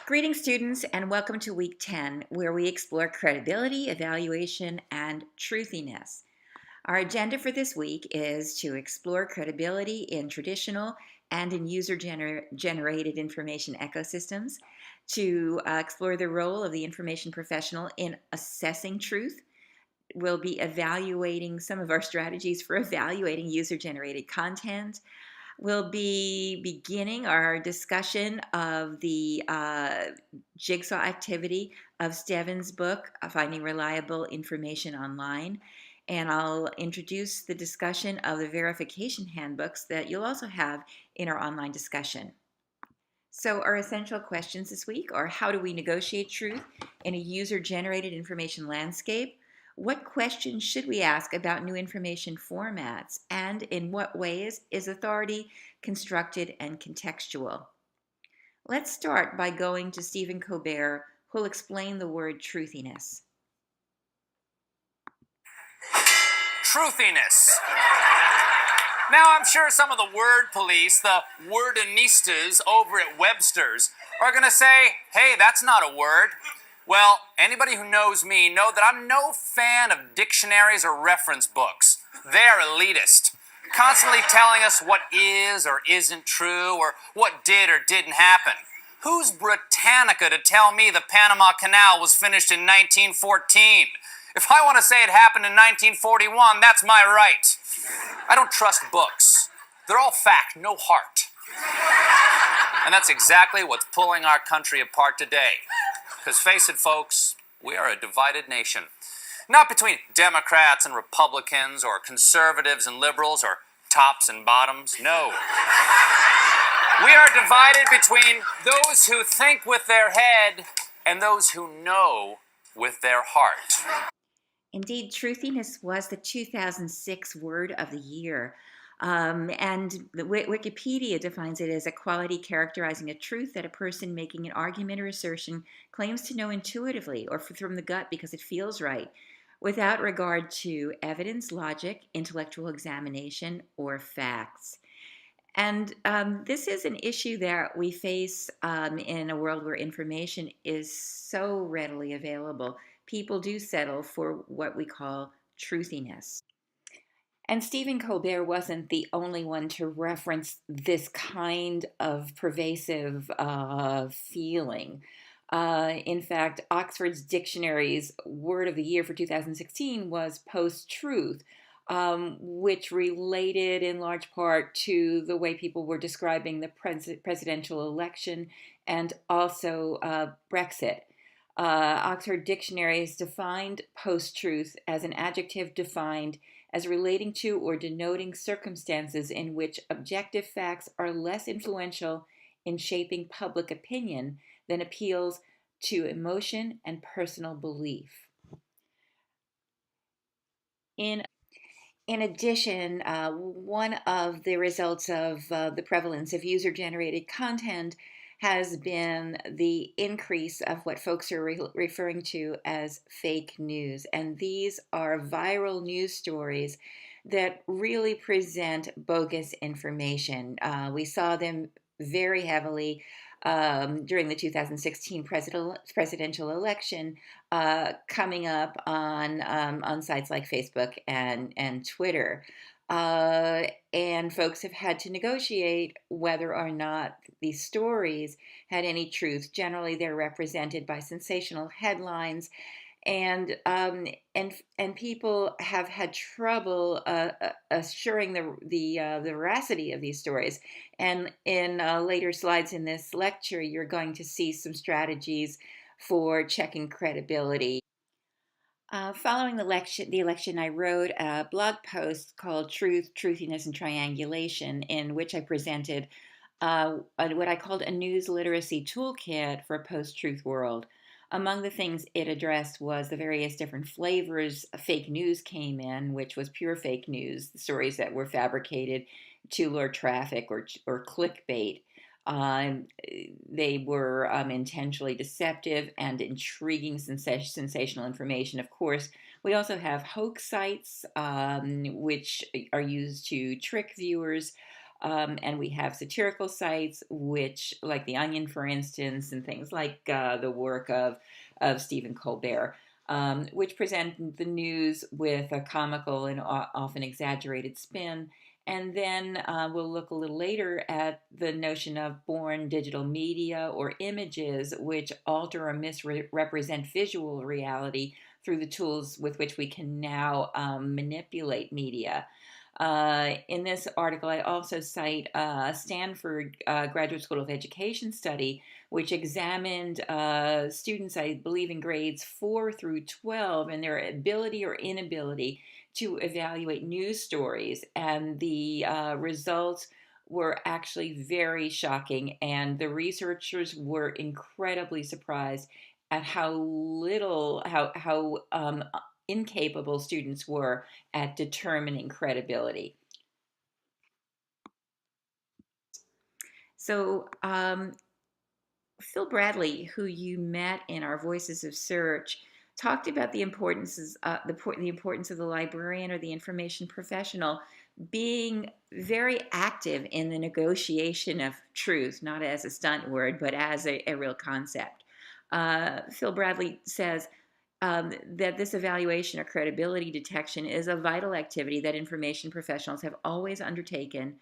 Greetings, students, and welcome to Week 10, where we explore credibility, evaluation, and truthiness. Our agenda for this week is to explore credibility in traditional and in user-generated information ecosystems, to explore the role of the information professional in assessing truth. We'll be evaluating some of our strategies for evaluating user-generated content. We'll be beginning our discussion of the jigsaw activity of Steven's book, Finding Reliable Information Online. And I'll introduce the discussion of the verification handbooks that you'll also have in our online discussion. So our essential questions this week are: how do we negotiate truth in a user-generated information landscape? What questions should we ask about new information formats? And in what ways is authority constructed and contextual? Let's start by going to Stephen Colbert, who'll explain the word truthiness. Truthiness. Now, I'm sure some of the word police, the wordinistas over at Webster's, are going to say, hey, that's not a word. Well, anybody who knows me know that I'm no fan of dictionaries or reference books. They're elitist, constantly telling us what is or isn't true or what did or didn't happen. Who's Britannica to tell me the Panama Canal was finished in 1914? If I want to say it happened in 1941, that's my right. I don't trust books. They're all fact, no heart. And that's exactly what's pulling our country apart today. Because face it, folks, we are a divided nation. Not between Democrats and Republicans, or conservatives and liberals, or tops and bottoms. No. We are divided between those who think with their head and those who know with their heart. Indeed, truthiness was the 2006 word of the year. And Wikipedia defines it as a quality characterizing a truth that a person making an argument or assertion claims to know intuitively or from the gut because it feels right, without regard to evidence, logic, intellectual examination, or facts. And this is an issue that we face in a world where information is so readily available. People do settle for what we call truthiness. And Stephen Colbert wasn't the only one to reference this kind of pervasive feeling. In fact, Oxford's Dictionary's word of the year for 2016 was post-truth, which related in large part to the way people were describing the presidential election and also Brexit. Oxford Dictionary has defined post-truth as an adjective defined as relating to or denoting circumstances in which objective facts are less influential in shaping public opinion than appeals to emotion and personal belief. In addition, one of the results of the prevalence of user-generated content has been the increase of what folks are referring to as fake news. And these are viral news stories that really present bogus information. We saw them very heavily during the 2016 presidential election, coming up on sites like Facebook and Twitter. And folks have had to negotiate whether or not these stories had any truth. Generally, they're represented by sensational headlines, and people have had trouble assuring the veracity of these stories. And in later slides in this lecture, you're going to see some strategies for checking credibility. Following the election, I wrote a blog post called Truth, Truthiness, and Triangulation, in which I presented what I called a news literacy toolkit for a post-truth world. Among the things it addressed was the various different flavors fake news came in, which was pure fake news, stories that were fabricated to lure traffic or clickbait. They were intentionally deceptive and intriguing sensational information. Of course, we also have hoax sites, which are used to trick viewers. And we have satirical sites, which, like The Onion, for instance, and things like the work of Stephen Colbert, which present the news with a comical and often exaggerated spin. And then we'll look a little later at the notion of born digital media or images, which alter or misrepresent visual reality through the tools with which we can now manipulate media. In this article, I also cite a Stanford Graduate School of Education study, which examined students, I believe, in grades 4 through 12 and their ability or inability to evaluate news stories. And the results were actually very shocking, and the researchers were incredibly surprised at how little, how incapable students were at determining credibility. So, Phil Bradley, who you met in our Voices of Search, talked about the importance of the librarian or the information professional being very active in the negotiation of truth, not as a stunt word, but as a real concept. Phil Bradley says that this evaluation or credibility detection is a vital activity that information professionals have always undertaken,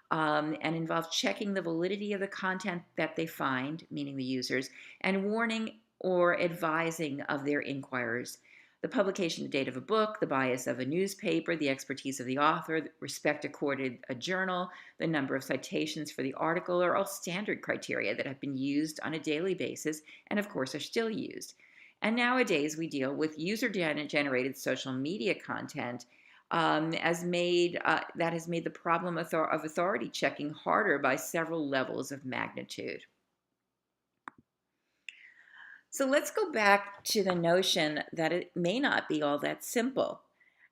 and involves checking the validity of the content that they find, meaning the users, and warning or advising of their inquirers. The publication date of a book, the bias of a newspaper, the expertise of the author, respect accorded a journal, the number of citations for the article are all standard criteria that have been used on a daily basis and, of course, are still used. And nowadays, we deal with user-generated social media content that has made the problem of authority checking harder by several levels of magnitude. So let's go back to the notion that it may not be all that simple.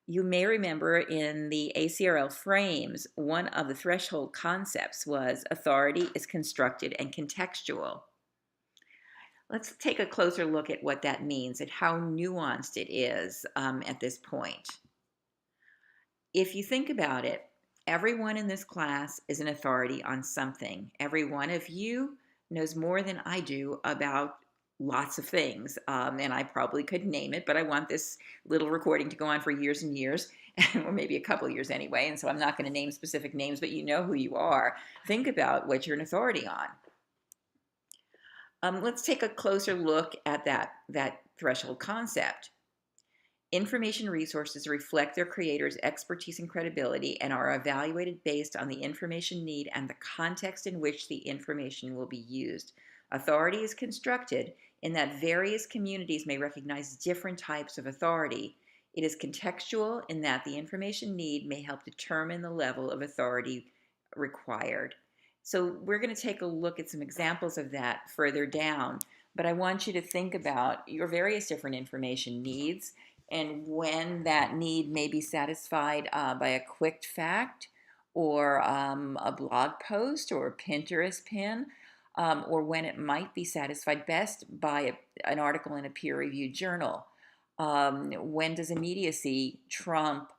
You may remember in the ACRL frames, one of the threshold concepts was authority is constructed and contextual. Let's take a closer look at what that means and how nuanced it is at this point. If you think about it, everyone in this class is an authority on something. Every one of you knows more than I do about lots of things, and I probably could name it, but I want this little recording to go on for years and years, or maybe a couple of years anyway, and so I'm not going to name specific names, but you know who you are. Think about what you're an authority on. Let's take a closer look at that threshold concept. Information resources reflect their creators' expertise and credibility and are evaluated based on the information need and the context in which the information will be used. Authority is constructed in that various communities may recognize different types of authority. It is contextual in that the information need may help determine the level of authority required. So we're going to take a look at some examples of that further down, but I want you to think about your various different information needs and when that need may be satisfied by a quick fact or a blog post or a Pinterest pin, or when it might be satisfied best by an article in a peer-reviewed journal. When does immediacy trump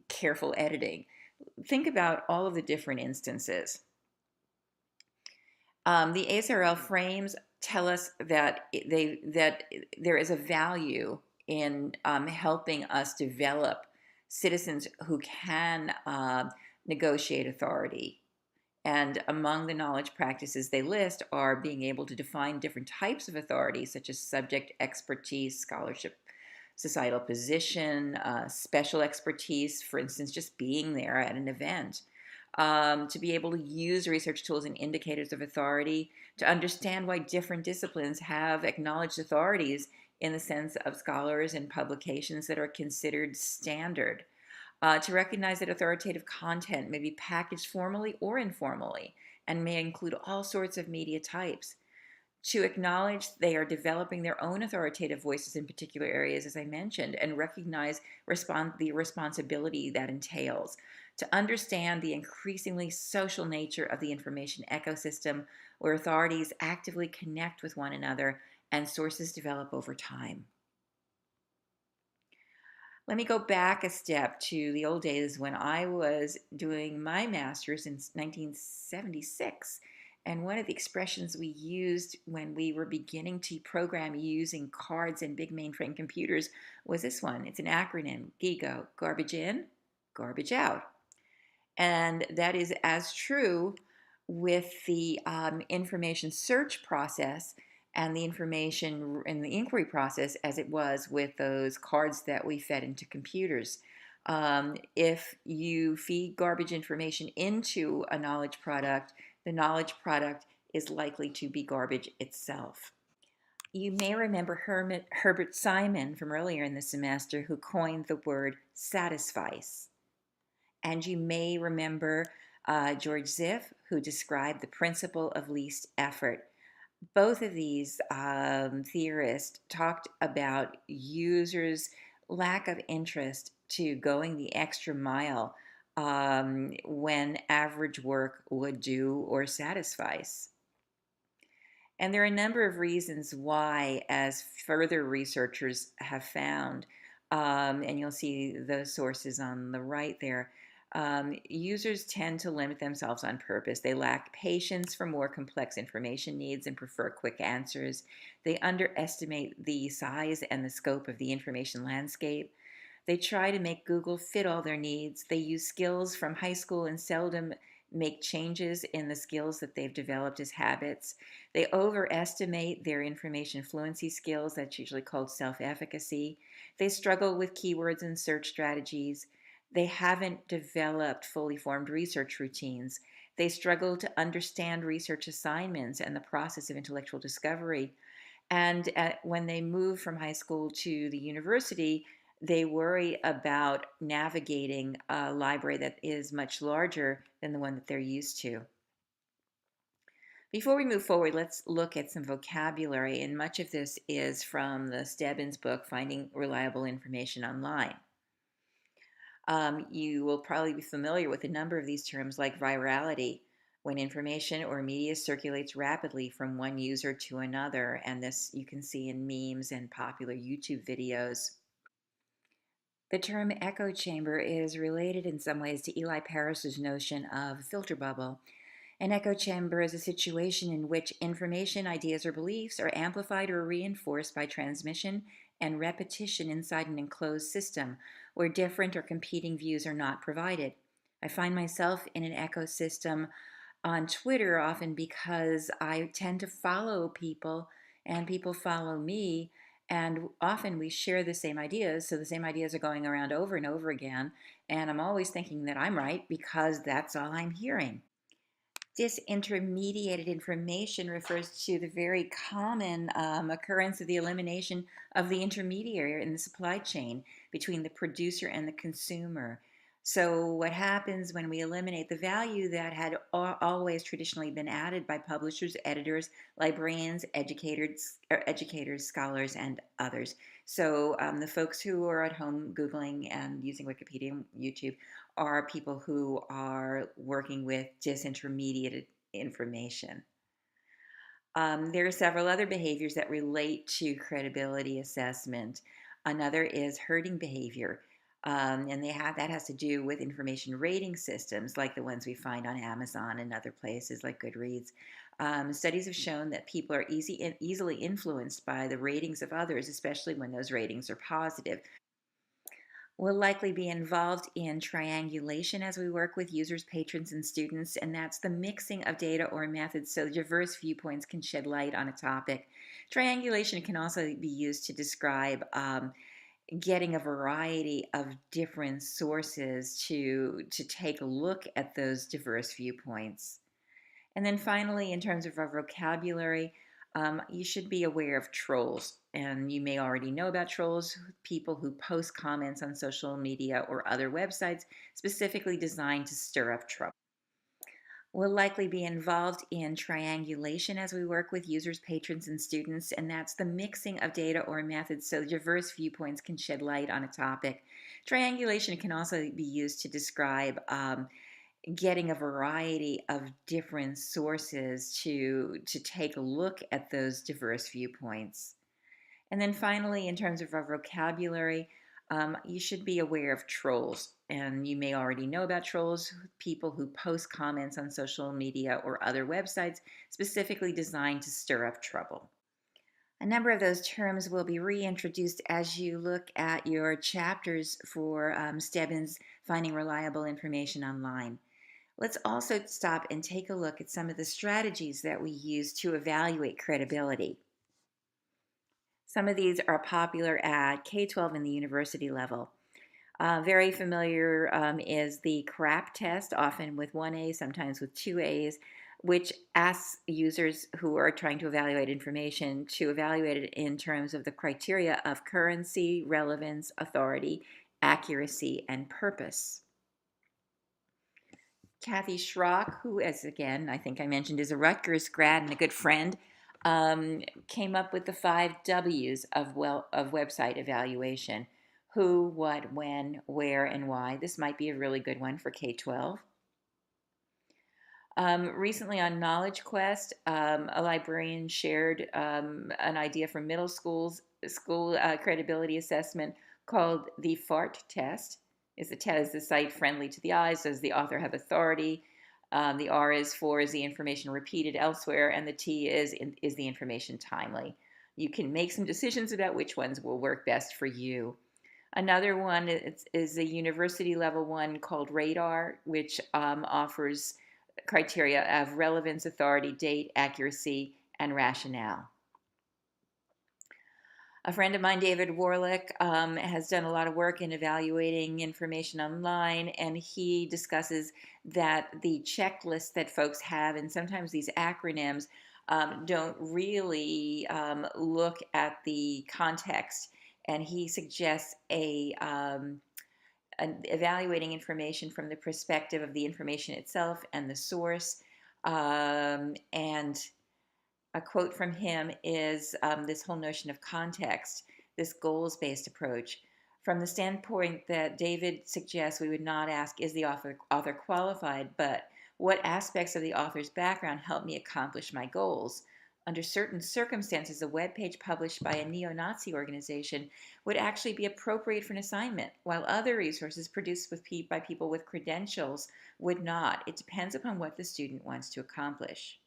careful editing? Think about all of the different instances. The ASRL frames tell us that there is a value in helping us develop citizens who can negotiate authority. And among the knowledge practices they list are being able to define different types of authority, such as subject expertise, scholarship, societal position, special expertise, for instance, just being there at an event. To be able to use research tools and indicators of authority, to understand why different disciplines have acknowledged authorities in the sense of scholars and publications that are considered standard. To recognize that authoritative content may be packaged formally or informally and may include all sorts of media types. To acknowledge they are developing their own authoritative voices in particular areas, as I mentioned, and recognize the responsibility that entails. To understand the increasingly social nature of the information ecosystem where authorities actively connect with one another and sources develop over time. Let me go back a step to the old days when I was doing my master's in 1976. And one of the expressions we used when we were beginning to program using cards and big mainframe computers was this one. It's an acronym, GIGO, garbage in, garbage out. And that is as true with the information search process and the information in the inquiry process as it was with those cards that we fed into computers. If you feed garbage information into a knowledge product, the knowledge product is likely to be garbage itself. You may remember Herbert Simon from earlier in the semester who coined the word satisfice. And you may remember George Ziff, who described the principle of least effort. Both of these theorists talked about users' lack of interest to going the extra mile when average work would do or satisfice. And there are a number of reasons why, as further researchers have found, and you'll see those sources on the right there, users tend to limit themselves on purpose. They lack patience for more complex information needs and prefer quick answers. They underestimate the size and the scope of the information landscape. They try to make Google fit all their needs. They use skills from high school and seldom make changes in the skills that they've developed as habits. They overestimate their information fluency skills, that's usually called self-efficacy. They struggle with keywords and search strategies. They haven't developed fully formed research routines. They struggle to understand research assignments and the process of intellectual discovery. And when they move from high school to the university, they worry about navigating a library that is much larger than the one that they're used to. Before we move forward, let's look at some vocabulary, and much of this is from the Stebbins book, Finding Reliable Information Online. You will probably be familiar with a number of these terms like virality, when information or media circulates rapidly from one user to another, and this you can see in memes and popular YouTube videos. The term echo chamber is related in some ways to Eli Paris's notion of filter bubble. An echo chamber is a situation in which information, ideas, or beliefs are amplified or reinforced by transmission and repetition inside an enclosed system where different or competing views are not provided. I find myself in an ecosystem on Twitter often because I tend to follow people and people follow me, and often we share the same ideas, so the same ideas are going around over and over again, and I'm always thinking that I'm right because that's all I'm hearing. Disintermediated information refers to the very common occurrence of the elimination of the intermediary in the supply chain between the producer and the consumer. So what happens when we eliminate the value that had always traditionally been added by publishers, editors, librarians, educators, scholars, and others. So the folks who are at home Googling and using Wikipedia and YouTube are people who are working with disintermediated information. There are several other behaviors that relate to credibility assessment. Another is herding behavior. And that has to do with information rating systems like the ones we find on Amazon and other places like Goodreads. Studies have shown that people are easily influenced by the ratings of others, especially when those ratings are positive. We'll likely be involved in triangulation as we work with users, patrons, and students, and that's the mixing of data or methods so diverse viewpoints can shed light on a topic. Triangulation can also be used to describe getting a variety of different sources to take a look at those diverse viewpoints. And then finally, in terms of our vocabulary, you should be aware of trolls. And you may already know about trolls, people who post comments on social media or other websites specifically designed to stir up trouble. We'll likely be involved in triangulation as we work with users, patrons, and students, and that's the mixing of data or methods so diverse viewpoints can shed light on a topic. Triangulation can also be used to describe getting a variety of different sources to take a look at those diverse viewpoints. And then finally, in terms of our vocabulary, You should be aware of trolls, and you may already know about trolls, people who post comments on social media or other websites specifically designed to stir up trouble. A number of those terms will be reintroduced as you look at your chapters for Stebbins Finding Reliable Information Online. Let's also stop and take a look at some of the strategies that we use to evaluate credibility. Some of these are popular at K-12 and the university level. Very familiar is the CRAP test, often with one A, sometimes with two A's, which asks users who are trying to evaluate information to evaluate it in terms of the criteria of currency, relevance, authority, accuracy, and purpose. Kathy Schrock, who, as again, I think I mentioned, is a Rutgers grad and a good friend, came up with the 5 W's of website evaluation: who, what, when, where, and why. This might be a really good one for K-12. Recently on Knowledge Quest, a librarian shared an idea for middle school credibility assessment called the FART test. Is the site friendly to the eyes? Does the author have authority? The R is the information repeated elsewhere, and the T is the information timely? You can make some decisions about which ones will work best for you. Another one is a university level one called Radar, which offers criteria of relevance, authority, date, accuracy, and rationale. A friend of mine, David Warlick, has done a lot of work in evaluating information online, and he discusses that the checklist that folks have, and sometimes these acronyms, don't really look at the context, and he suggests evaluating information from the perspective of the information itself and the source. And a quote from him is this whole notion of context, this goals-based approach. From the standpoint that David suggests, we would not ask, is the author qualified, but what aspects of the author's background help me accomplish my goals? Under certain circumstances, a web page published by a neo-Nazi organization would actually be appropriate for an assignment, while other resources produced by people with credentials would not. It depends upon what the student wants to accomplish.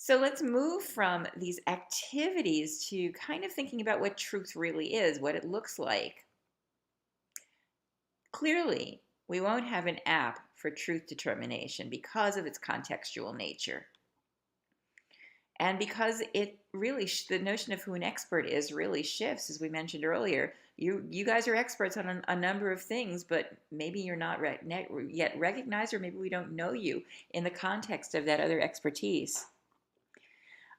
So let's move from these activities to kind of thinking about what truth really is, what it looks like. Clearly, we won't have an app for truth determination because of its contextual nature. And because it really, the notion of who an expert is really shifts, as we mentioned earlier. You guys are experts on a number of things, but maybe you're not yet recognized, or maybe we don't know you in the context of that other expertise.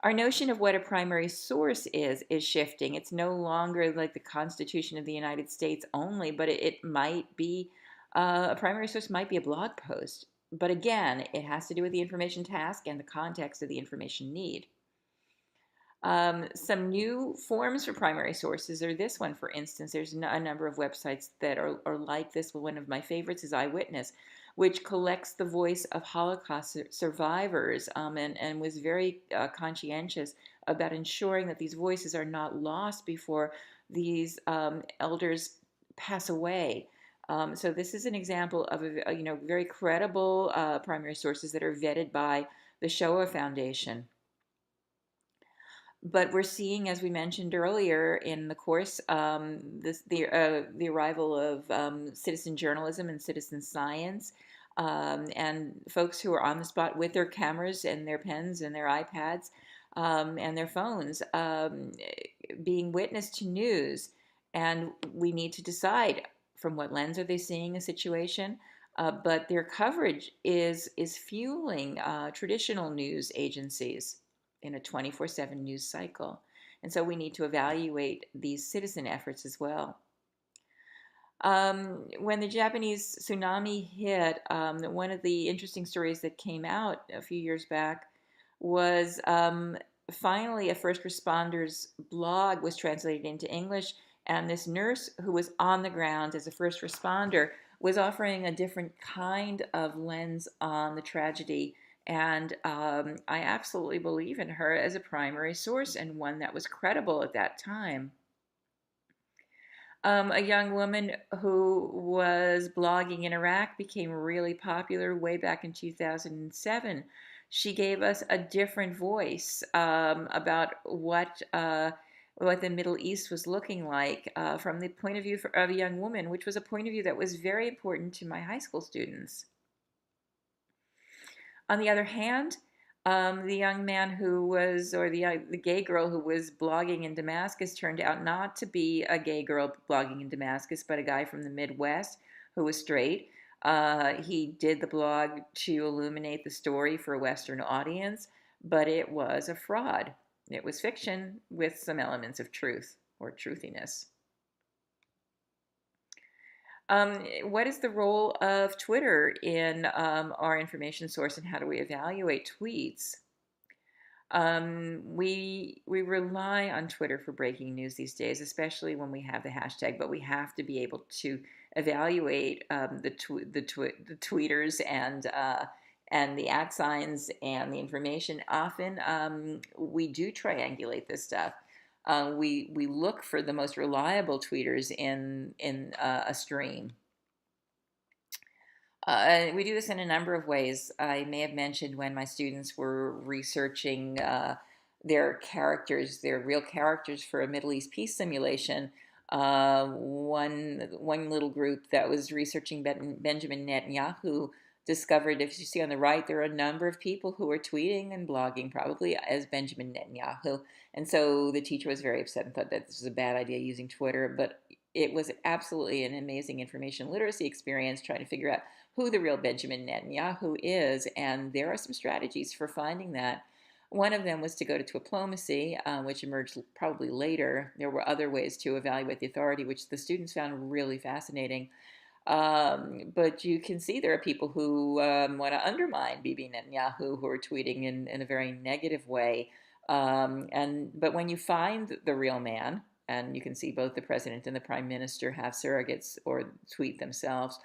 Our notion of what a primary source is shifting. It's no longer like the Constitution of the United States only, but it might be, a primary source might be a blog post. But again, it has to do with the information task and the context of the information need. Some new forms for primary sources are this one, for instance. There's a number of websites that are like this. One of my favorites is Eyewitness, which collects the voice of Holocaust survivors and was very conscientious about ensuring that these voices are not lost before these elders pass away. So this is an example of very credible primary sources that are vetted by the Shoah Foundation. But we're seeing, as we mentioned earlier in the course, the arrival of citizen journalism and citizen science, and folks who are on the spot with their cameras and their pens and their iPads and their phones, being witness to news. And we need to decide from what lens are they seeing a situation. But their coverage is fueling traditional news agencies in a 24/7 news cycle. And so we need to evaluate these citizen efforts as well. When the Japanese tsunami hit, one of the interesting stories that came out a few years back was finally a first responder's blog was translated into English, and this nurse who was on the ground as a first responder was offering a different kind of lens on the tragedy. And I absolutely believe in her as a primary source, and one that was credible at that time. A young woman who was blogging in Iraq became really popular way back in 2007. She gave us a different voice about what the Middle East was looking like from the point of view of a young woman, which was a point of view that was very important to my high school students. On the other hand, the young man who was, or the gay girl who was blogging in Damascus turned out not to be a gay girl blogging in Damascus, but a guy from the Midwest who was straight. He did the blog to illuminate the story for a Western audience, but it was a fraud. It was fiction with some elements of truth or truthiness. What is the role of Twitter in our information source, and how do we evaluate tweets? We rely on Twitter for breaking news these days, especially when we have the hashtag. But we have to be able to evaluate the tweeters and the at signs and the information. Often we do triangulate this stuff. We look for the most reliable tweeters in a stream. We do this in a number of ways. I may have mentioned when my students were researching their characters, their real characters for a Middle East peace simulation. One little group that was researching Benjamin Netanyahu discovered, if you see on the right, there are a number of people who are tweeting and blogging probably as Benjamin Netanyahu. And so the teacher was very upset and thought that this was a bad idea using Twitter, but it was absolutely an amazing information literacy experience trying to figure out who the real Benjamin Netanyahu is, and there are some strategies for finding that. One of them was to go to diplomacy, which emerged probably later. There were other ways to evaluate the authority, which the students found really fascinating. But you can see there are people who want to undermine Bibi Netanyahu, who are tweeting in a very negative way. But when you find the real man, and you can see both the president and the prime minister have surrogates or tweet themselves.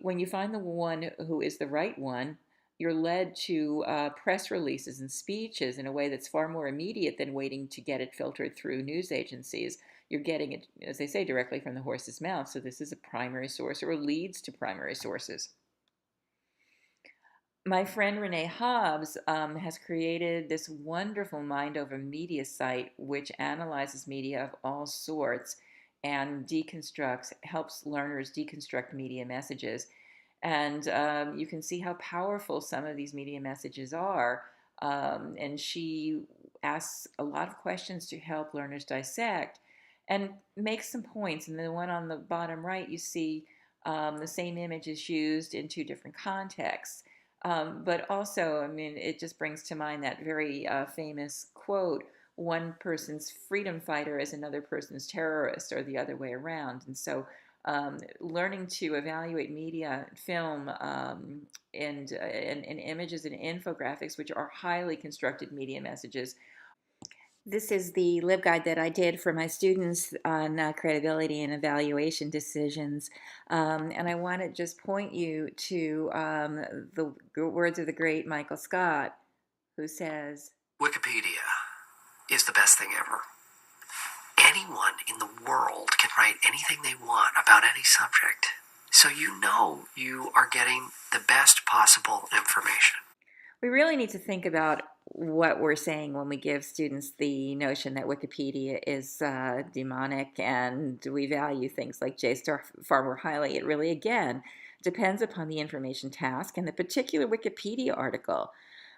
When you find the one who is the right one, you're led to press releases and speeches in a way that's far more immediate than waiting to get it filtered through news agencies. You're getting it, as they say, directly from the horse's mouth. So this is a primary source or leads to primary sources. My friend Renee Hobbs has created this wonderful Mind Over Media site which analyzes media of all sorts and helps learners deconstruct media messages. And you can see how powerful some of these media messages are. And she asks a lot of questions to help learners dissect and make some points. And the one on the bottom right, you see the same image is used in two different contexts. But also, I mean, it just brings to mind that very famous quote, one person's freedom fighter is another person's terrorist, or the other way around. And so learning to evaluate media, film, and images and infographics, which are highly constructed media messages. This is the LibGuide that I did for my students on credibility and evaluation decisions. And I want to just point you to the words of the great Michael Scott, who says, Wikipedia is the best thing ever. Anyone in the world can write anything they want about any subject. So you know you are getting the best possible information. We really need to think about what we're saying when we give students the notion that Wikipedia is demonic and we value things like JSTOR far more highly. It really, again, depends upon the information task and the particular Wikipedia article.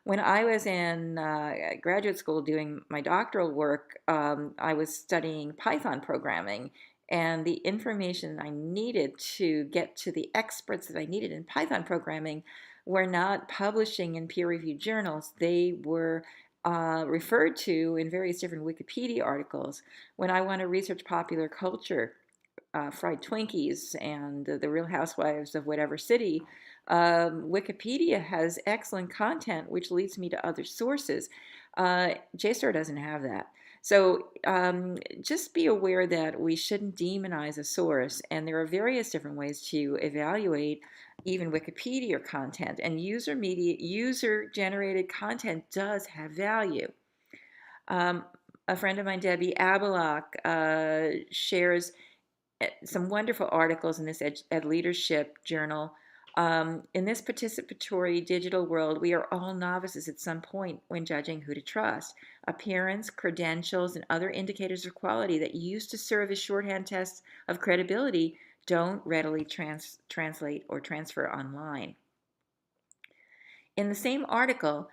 When I was in graduate school doing my doctoral work, I was studying Python programming, and the information I needed to get to the experts that I needed in Python programming were not publishing in peer-reviewed journals. They were referred to in various different Wikipedia articles. When I want to research popular culture, fried Twinkies and the Real Housewives of whatever city, Wikipedia has excellent content, which leads me to other sources. JSTOR doesn't have that. So just be aware that we shouldn't demonize a source, and there are various different ways to evaluate even Wikipedia content, and user-generated content does have value. A friend of mine, Debbie Abelak, shares some wonderful articles in this Ed Leadership journal. In this participatory digital world, we are all novices at some point when judging who to trust. Appearance, credentials, and other indicators of quality that used to serve as shorthand tests of credibility don't readily translate or transfer online. In the same article,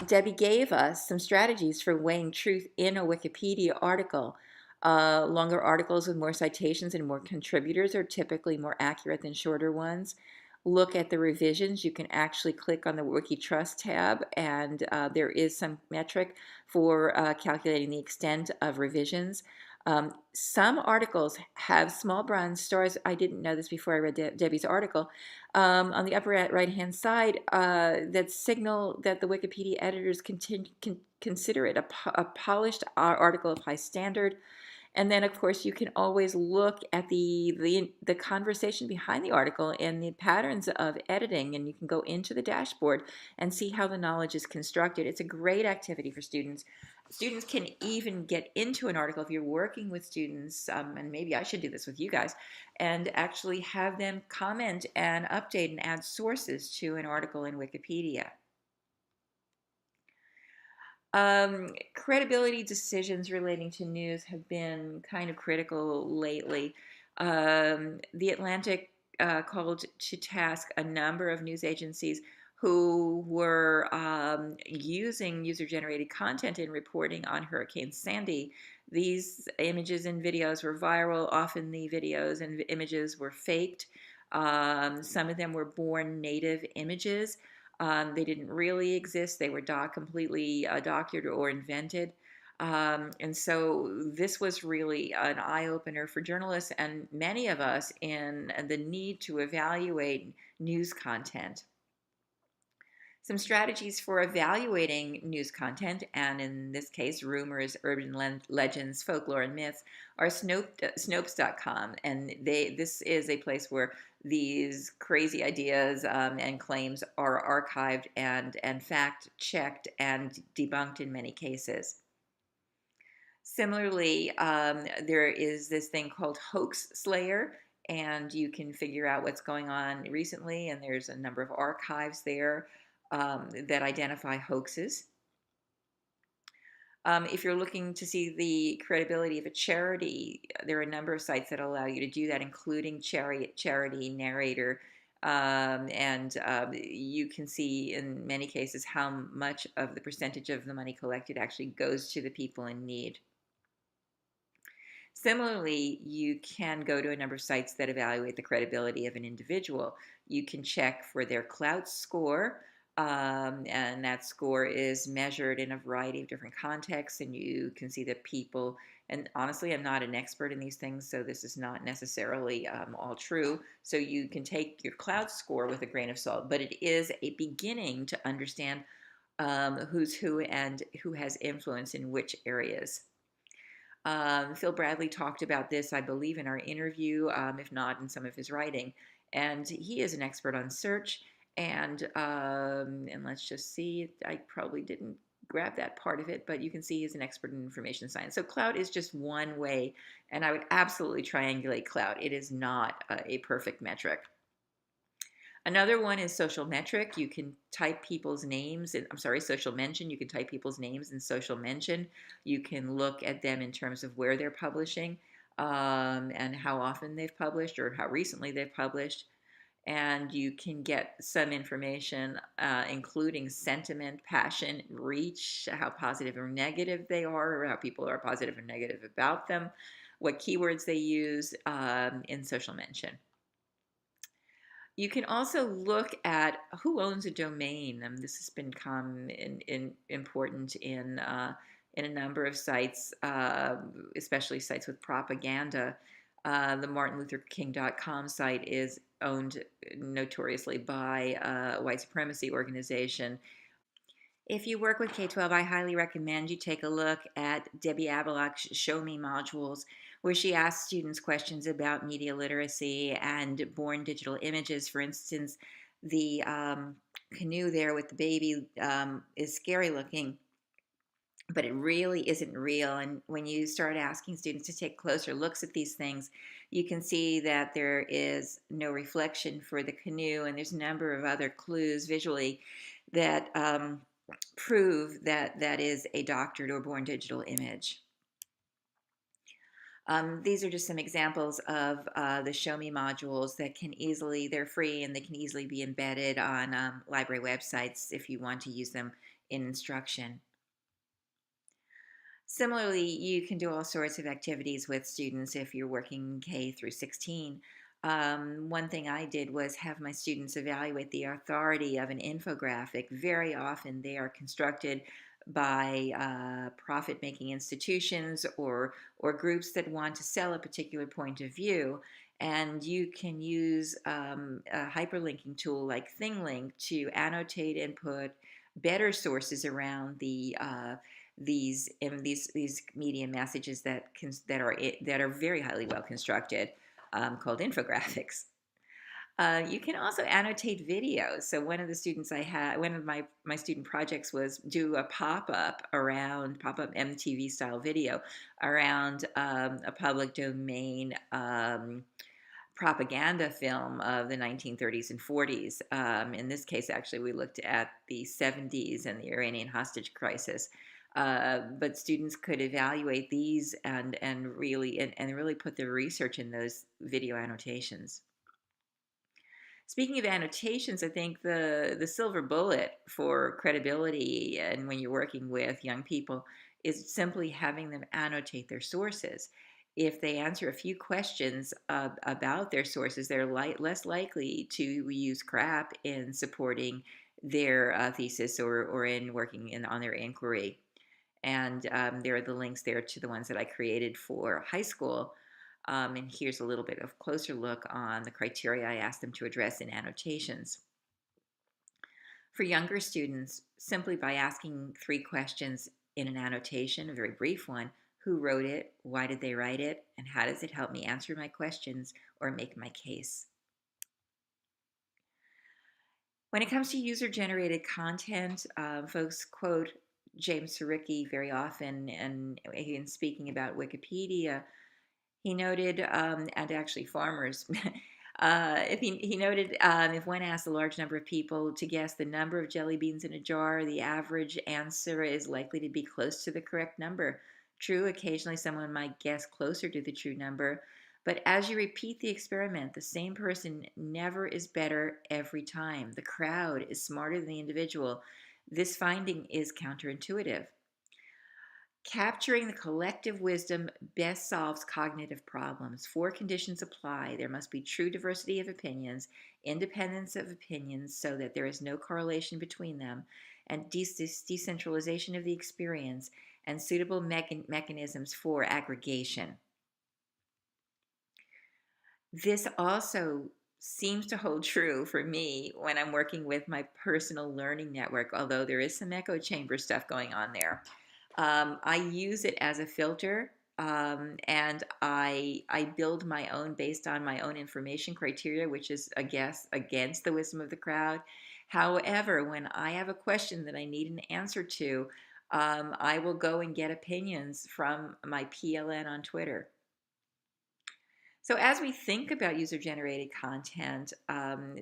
Debbie gave us some strategies for weighing truth in a Wikipedia article. Longer articles with more citations and more contributors are typically more accurate than shorter ones. Look at the revisions. You can actually click on the WikiTrust tab, and there is some metric for calculating the extent of revisions. Some articles have small bronze stars. I didn't know this before I read Debbie's article. On the upper right-hand side, that signal that the Wikipedia editors consider it a polished article of high standard. And then, of course, you can always look at the conversation behind the article and the patterns of editing, and you can go into the dashboard and see how the knowledge is constructed. It's a great activity for students. Students can even get into an article if you're working with students, and maybe I should do this with you guys, and actually have them comment and update and add sources to an article in Wikipedia. Credibility decisions relating to news have been kind of critical lately. The Atlantic called to task a number of news agencies who were using user-generated content in reporting on Hurricane Sandy. These images and videos were viral. Often the videos and images were faked. Some of them were born native images. They didn't really exist. They were completely doctored or invented. And so this was really an eye-opener for journalists and many of us in the need to evaluate news content. Some strategies for evaluating news content, and in this case, rumors, urban legends, folklore, and myths, are Snopes.com. And this is a place where these crazy ideas and claims are archived and fact-checked and debunked in many cases. Similarly, there is this thing called Hoax Slayer, and you can figure out what's going on recently, and there's a number of archives there that identify hoaxes. If you're looking to see the credibility of a charity, there are a number of sites that allow you to do that, including Charity Narrator. And you can see in many cases how much of the percentage of the money collected actually goes to the people in need. Similarly, you can go to a number of sites that evaluate the credibility of an individual. You can check for their Clout score, and that score is measured in a variety of different contexts, and you can see that people, and honestly, I'm not an expert in these things, so this is not necessarily all true, so you can take your Clout score with a grain of salt, but it is a beginning to understand who's who and who has influence in which areas. Phil Bradley talked about this, I believe, in our interview, if not in some of his writing. And he is an expert on search. And let's just see, I probably didn't grab that part of it, but you can see he's an expert in information science. So Clout is just one way, and I would absolutely triangulate Clout. It is not a perfect metric. Another one is social metric. You can type people's names. Social mention. You can type people's names in social mention. You can look at them in terms of where they're publishing and how often they've published or how recently they've published. And you can get some information, including sentiment, passion, reach, how positive or negative they are, or how people are positive or negative about them, what keywords they use in social mention. You can also look at who owns a domain. This has become important in a number of sites, especially sites with propaganda. The MartinLutherKing.com site is owned notoriously by a white supremacy organization. If you work with K-12, I highly recommend you take a look at Debbie Abelock's Show Me modules, where she asks students questions about media literacy and born digital images. For instance, the canoe there with the baby is scary looking, but it really isn't real. And when you start asking students to take closer looks at these things, you can see that there is no reflection for the canoe, and there's a number of other clues visually that prove that that is a doctored or born digital image. These are just some examples of the Show Me modules that can easily, they're free and they can easily be embedded on library websites if you want to use them in instruction. Similarly, you can do all sorts of activities with students if you're working K through 16. One thing I did was have my students evaluate the authority of an infographic. Very often they are constructed by profit-making institutions or groups that want to sell a particular point of view. And you can use a hyperlinking tool like ThingLink to annotate and put better sources around these media messages that are very highly well constructed, called infographics. You can also annotate videos. So one of the students I had, one of my student projects was do a pop-up MTV style video around a public domain propaganda film of the 1930s and 40s. In this case, actually, we looked at the 70s and the Iranian hostage crisis. But students could evaluate these and really put their research in those video annotations. Speaking of annotations, I think the silver bullet for credibility and when you're working with young people is simply having them annotate their sources. If they answer a few questions about their sources, they're less likely to use crap in supporting their thesis or in working on their inquiry. And there are the links there to the ones that I created for high school. And here's a little bit of closer look on the criteria I asked them to address in annotations. For younger students, simply by asking 3 questions in an annotation, a very brief one: who wrote it, why did they write it, and how does it help me answer my questions or make my case? When it comes to user-generated content, folks quote James Surowiecki very often, and in speaking about Wikipedia, he noted, and actually farmers, if he noted, if one asks a large number of people to guess the number of jelly beans in a jar, the average answer is likely to be close to the correct number. True, occasionally someone might guess closer to the true number, but as you repeat the experiment, the same person never is better every time. The crowd is smarter than the individual. This finding is counterintuitive. Capturing the collective wisdom best solves cognitive problems. 4 conditions apply. There must be true diversity of opinions, independence of opinions so that there is no correlation between them, and decentralization of the experience, and suitable mechanisms for aggregation. This also seems to hold true for me when I'm working with my personal learning network, although there is some echo chamber stuff going on there. I use it as a filter, and I build my own based on my own information criteria, which is, I guess, against the wisdom of the crowd. However, when I have a question that I need an answer to, I will go and get opinions from my PLN on Twitter. So as we think about user-generated content,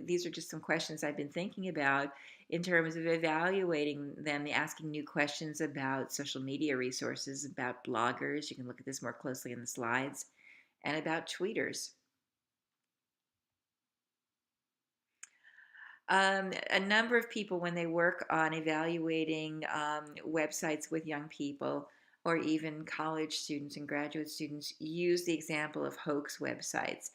these are just some questions I've been thinking about in terms of evaluating them, asking new questions about social media resources, about bloggers. You can look at this more closely in the slides, and about tweeters. A number of people, when they work on evaluating websites with young people, or even college students and graduate students, use the example of hoax websites.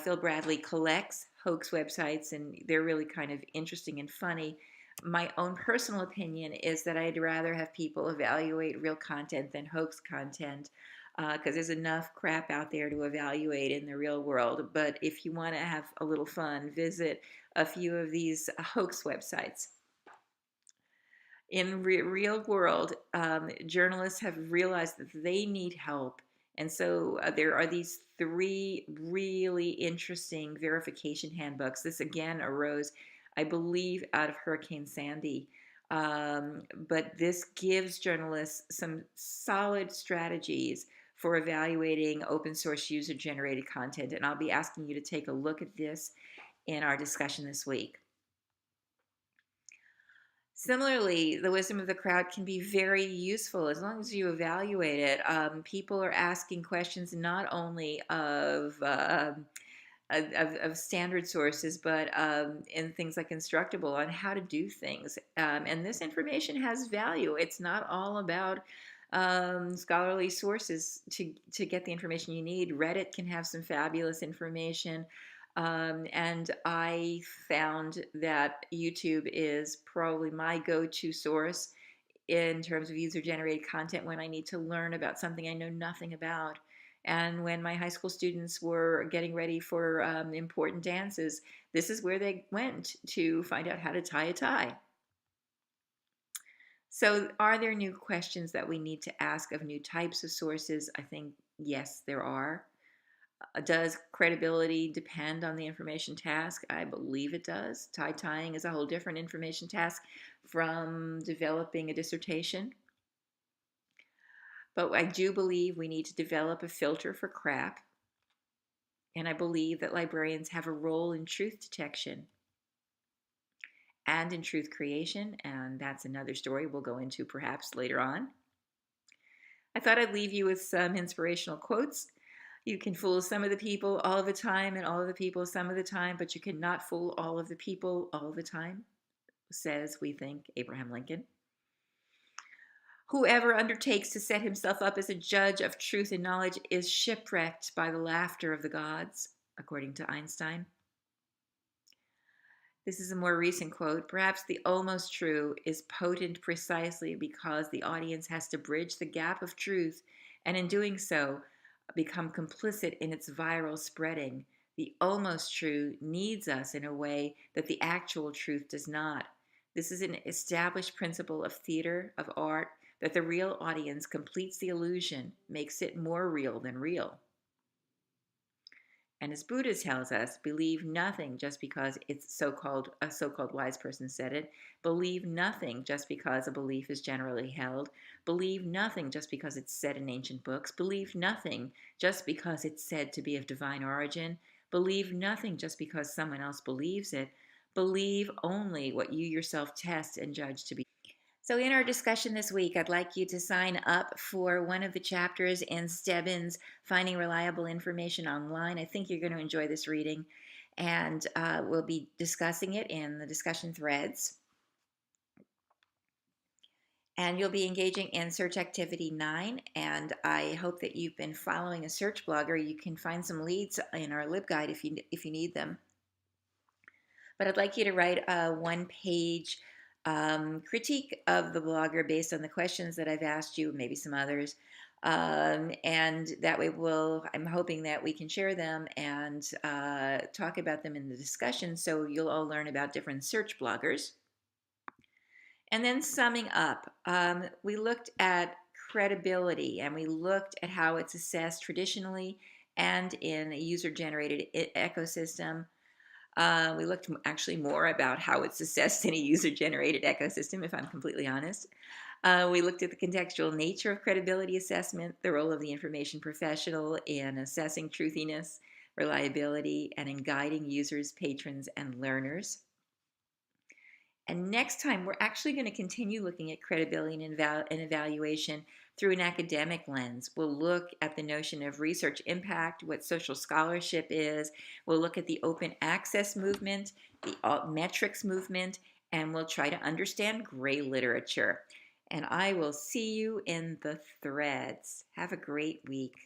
Phil Bradley collects hoax websites, and they're really kind of interesting and funny. My own personal opinion is that I'd rather have people evaluate real content than hoax content, because there's enough crap out there to evaluate in the real world. But if you want to have a little fun, visit a few of these hoax websites. In real world, journalists have realized that they need help. And so there are these 3 really interesting verification handbooks. This again arose, I believe, out of Hurricane Sandy. But this gives journalists some solid strategies for evaluating open source user generated content. And I'll be asking you to take a look at this in our discussion this week. Similarly, the wisdom of the crowd can be very useful as long as you evaluate it. People are asking questions not only of standard sources, but in things like Instructable on how to do things. And this information has value. It's not all about scholarly sources to get the information you need. Reddit can have some fabulous information. And I found that YouTube is probably my go-to source in terms of user-generated content when I need to learn about something I know nothing about. And when my high school students were getting ready for important dances, this is where they went to find out how to tie a tie. So are there new questions that we need to ask of new types of sources? I think, yes, there are. Does credibility depend on the information task? I believe it does. Tying is a whole different information task from developing a dissertation. But I do believe we need to develop a filter for crap. And I believe that librarians have a role in truth detection and in truth creation. And that's another story we'll go into perhaps later on. I thought I'd leave you with some inspirational quotes. You can fool some of the people all of the time and all of the people some of the time, but you cannot fool all of the people all the time, says, we think, Abraham Lincoln. Whoever undertakes to set himself up as a judge of truth and knowledge is shipwrecked by the laughter of the gods, according to Einstein. This is a more recent quote. Perhaps the almost true is potent precisely because the audience has to bridge the gap of truth, and in doing so, become complicit in its viral spreading. The almost true needs us in a way that the actual truth does not. This is an established principle of theater, of art, that the real audience completes the illusion, makes it more real than real. And as Buddha tells us, believe nothing just because it's a so-called wise person said it. Believe nothing just because a belief is generally held. Believe nothing just because it's said in ancient books. Believe nothing just because it's said to be of divine origin. Believe nothing just because someone else believes it. Believe only what you yourself test and judge to be. So in our discussion this week, I'd like you to sign up for one of the chapters in Stebbins' Finding Reliable Information Online. I think you're going to enjoy this reading, and we'll be discussing it in the discussion threads. And you'll be engaging in Search Activity 9, and I hope that you've been following a search blogger. You can find some leads in our LibGuide if you need them. But I'd like you to write a one-page critique of the blogger based on the questions that I've asked you, maybe some others. And that way I'm hoping that we can share them and talk about them in the discussion so you'll all learn about different search bloggers. And then summing up, we looked at credibility and we looked at how it's assessed traditionally and in a user-generated ecosystem. We looked actually more about how it's assessed in a user-generated ecosystem, if I'm completely honest. We looked at the contextual nature of credibility assessment, the role of the information professional in assessing truthiness, reliability, and in guiding users, patrons, and learners. And next time, we're actually going to continue looking at credibility and evaluation through an academic lens. We'll look at the notion of research impact, what social scholarship is. We'll look at the open access movement, the altmetrics movement, and we'll try to understand gray literature. And I will see you in the threads. Have a great week.